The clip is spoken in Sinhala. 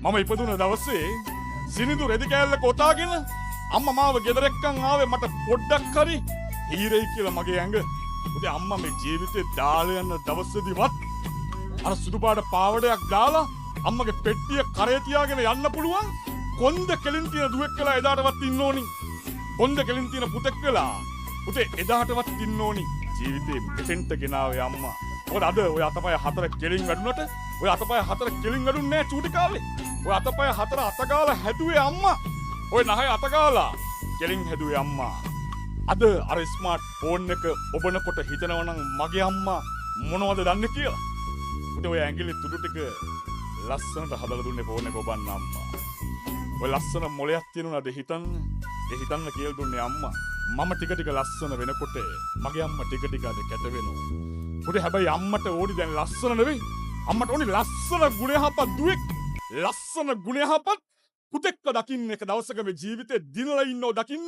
මම ඉපදුන දවසේ සිනිඳු රෙදි කෑල්ල කොතාගෙන අම්මා මාව ගෙදර එක්කන් ආවේ මට පොඩ්ඩක් හරි හීරෙයි කියලා මගේ ඇඟ. උදේ අම්මා මේ ජීවිතේ දාලා යන දවසේදීවත් අර සුදු පාට පාවඩයක් දාලා අම්මගේ පෙට්ටිය කරේ තියාගෙන යන්න පුළුවන් කොන්ද කෙලින් තියෙන දුවෙක් කියලා එදාටවත් ඉන්න ඕනි. කොන්ද කෙලින් තියෙන පුතෙක් වෙලා පුතේ එදාටවත් ඉන්න ඕනි. ජීවිතේ මෙතෙන්ට ගෙනාවේ අම්මා. මොකද අද ඔය අතපය හතර කෙලින් වැඩුණට ඔය අතපය හතර කෙලින් වැඩුන්නේ නැහැ චූටි කාලේ. ඔය අතපය හතර අතගාලා හැදුවේ අම්මා. ඔය නහය අතගාලා කෙලින් හැදුවේ අම්මා. අද අර ස්මාර්ට් ෆෝන් එක ඔබනකොට හිතනවා නම් මගේ අම්මා මොනවද දන්නේ කියලා. උදේ ඔය ඇඟිලි තුඩු ටික ලස්සනට හදලා දුන්නේ ෆෝන් එක ඔබන්න අම්මා. ඔය ලස්සන මොලයක් තියෙනවද හිතන්න. ඒ හිතන්න කියලා දුන්නේ අම්මා. මම ටික ටික ලස්සන වෙනකොට මගේ අම්මා ටික ටික අද කැත වෙනවා. උදේ හැබැයි අම්මට ඕනි දැන් ලස්සන නෙවෙයි. අම්මට ඕනි ලස්සන ගුණයහපත් දුවෙක්. ලස්සන ගුණයහපත් පුතෙක්ව දකින්න එක දවසක මේ ජීවිතේ දිනලා ඉන්නව දකින්න